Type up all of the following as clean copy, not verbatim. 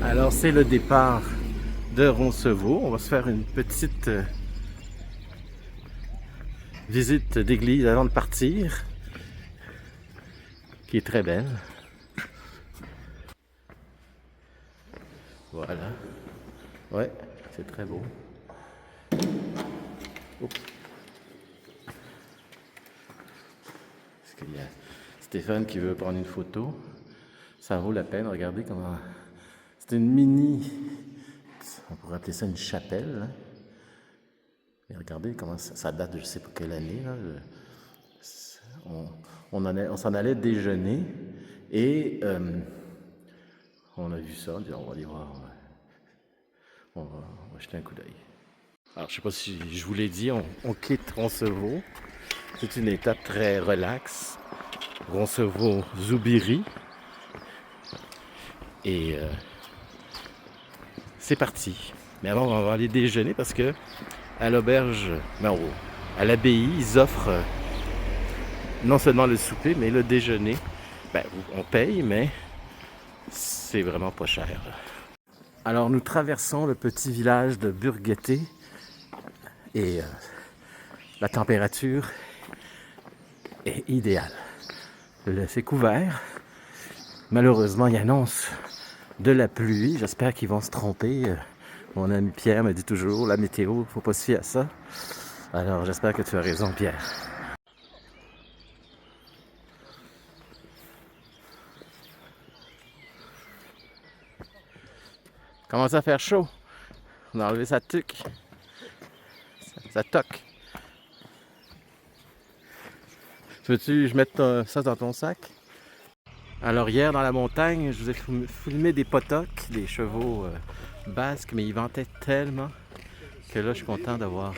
Alors c'est le départ de Roncevaux. On va se faire une petite visite d'église avant de partir, qui est très belle. Voilà. Ouais, c'est très beau. Oups. Est-ce qu'il y a Stéphane qui veut prendre une photo? Ça vaut la peine. Regardez comment... C'est une mini... On pourrait appeler ça une chapelle. Hein? Et regardez comment ça date de je ne sais pas quelle année. Là. On s'en allait déjeuner et on a vu ça. On dit, on va aller voir. On va jeter un coup d'œil. Alors, je ne sais pas si je vous l'ai dit, on quitte Roncevaux. C'est une étape très relaxe. Roncevaux-Zoubiri. Et c'est parti. Mais avant, on va aller déjeuner parce que à l'auberge, à l'abbaye, ils offrent non seulement le souper, mais le déjeuner. On paye, mais c'est vraiment pas cher. Alors, nous traversons le petit village de Burgueté et la température est idéale. C'est couvert. Malheureusement, il annonce de la pluie. J'espère qu'ils vont se tromper. Mon ami Pierre me dit toujours, la météo, il ne faut pas se fier à ça. Alors, j'espère que tu as raison, Pierre. Commence à faire chaud. On a enlevé sa tuque. Sa toque. Veux-tu que je mette ça dans ton sac? Alors hier dans la montagne, je vous ai filmé des potocs, des chevaux basques, mais ils ventaient tellement que là je suis content d'avoir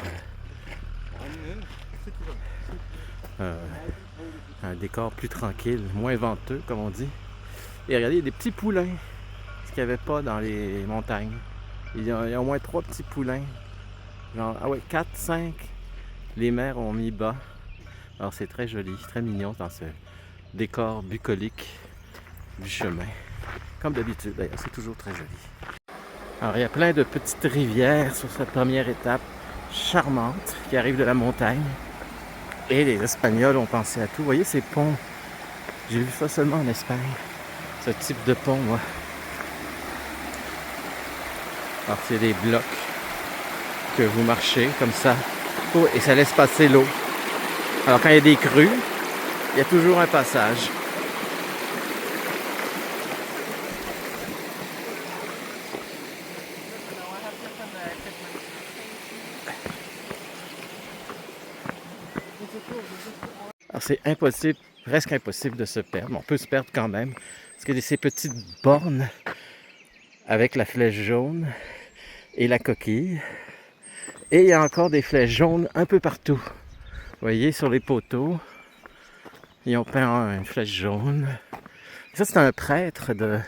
un décor plus tranquille, moins venteux comme on dit. Et regardez, il y a des petits poulains, ce qu'il n'y avait pas dans les montagnes. Il y a au moins 3 petits poulains, genre, 4, 5, les mères ont mis bas. Alors c'est très joli, très mignon dans ce décor bucolique du chemin. Comme d'habitude d'ailleurs, c'est toujours très joli. Alors il y a plein de petites rivières sur cette première étape charmante qui arrive de la montagne. Et les Espagnols ont pensé à tout. Vous voyez ces ponts? J'ai vu ça seulement en Espagne. Ce type de pont, moi. Alors c'est des blocs que vous marchez comme ça. Et ça laisse passer l'eau. Alors quand il y a des crues, il y a toujours un passage. Alors c'est impossible, presque impossible de se perdre. On peut se perdre quand même. Parce qu'il y a ces petites bornes avec la flèche jaune et la coquille. Et il y a encore des flèches jaunes un peu partout. Vous voyez, sur les poteaux, ils ont peint une flèche jaune. Ça, c'est un prêtre de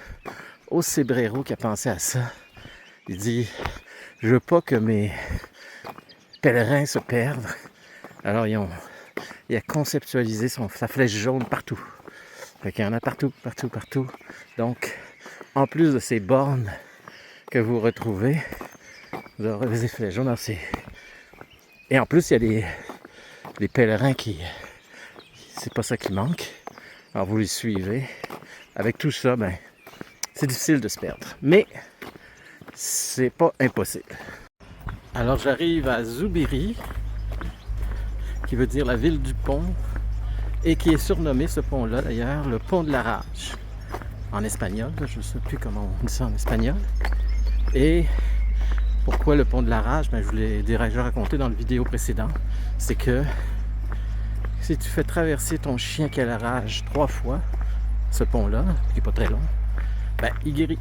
Ocebreiro qui a pensé à ça. Il dit, je veux pas que mes pèlerins se perdent. Alors, il a conceptualisé sa flèche jaune partout. Fait qu'il y en a partout, partout, partout. Donc, en plus de ces bornes que vous retrouvez, vous aurez des flèches jaunes. Et en plus, il y a des pèlerins qui... C'est pas ça qui manque. Alors, vous les suivez. Avec tout ça, c'est difficile de se perdre. Mais, c'est pas impossible. Alors, j'arrive à Zoubiri, qui veut dire la ville du pont, et qui est surnommé, ce pont-là d'ailleurs, le pont de la rage, en espagnol. Je ne sais plus comment on dit ça en espagnol. Et pourquoi le pont de la rage? Je vous l'ai déjà raconté dans la vidéo précédente. C'est que si tu fais traverser ton chien qui a la rage 3 fois, ce pont-là, qui n'est pas très long, il guérit.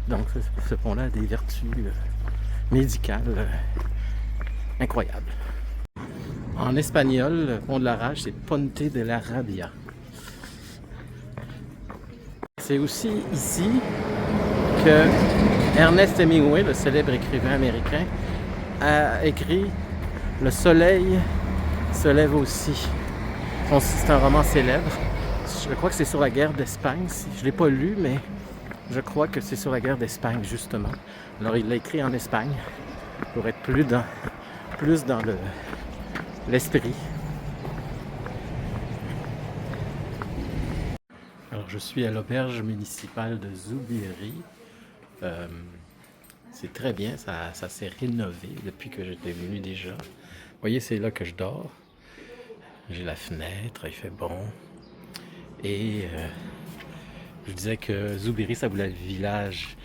Donc ce pont-là a des vertus médicales incroyables. En espagnol, le pont de la rage, c'est Ponte de la Rabia. C'est aussi ici que Ernest Hemingway, le célèbre écrivain américain, a écrit « Le soleil se lève aussi ». C'est un roman célèbre. Je crois que c'est sur la guerre d'Espagne. Je ne l'ai pas lu, mais Je crois que c'est sur la guerre d'Espagne, justement. Alors, il l'a écrit en Espagne pour être plus dans l'esprit. Alors, je suis à l'auberge municipale de Zubiri. Euh, c'est très bien, ça s'est rénové depuis que j'étais venu déjà. Vous voyez, c'est là que je dors. J'ai la fenêtre, il fait bon. Et je disais que Zubiri, ça voulait le village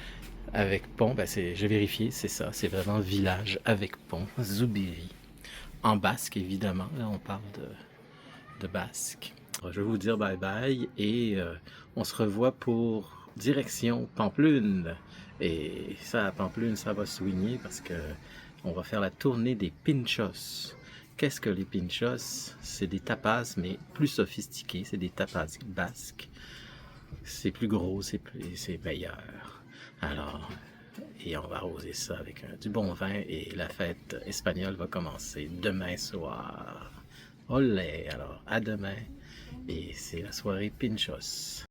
avec pont. Ben j'ai vérifié, c'est ça. C'est vraiment village avec pont. Zubiri. En basque, évidemment. Là, on parle de basque. Je vais vous dire bye bye et on se revoit pour direction Pamplune. Et ça, à Pamplune, ça va swinguer parce que on va faire la tournée des pinchos. Qu'est-ce que les pinchos? C'est des tapas, mais plus sophistiqués. C'est des tapas basques. C'est plus gros, c'est meilleur. Alors, et on va arroser ça avec du bon vin et la fête espagnole va commencer demain soir. Olé! Alors, à demain et c'est la soirée Pinchos.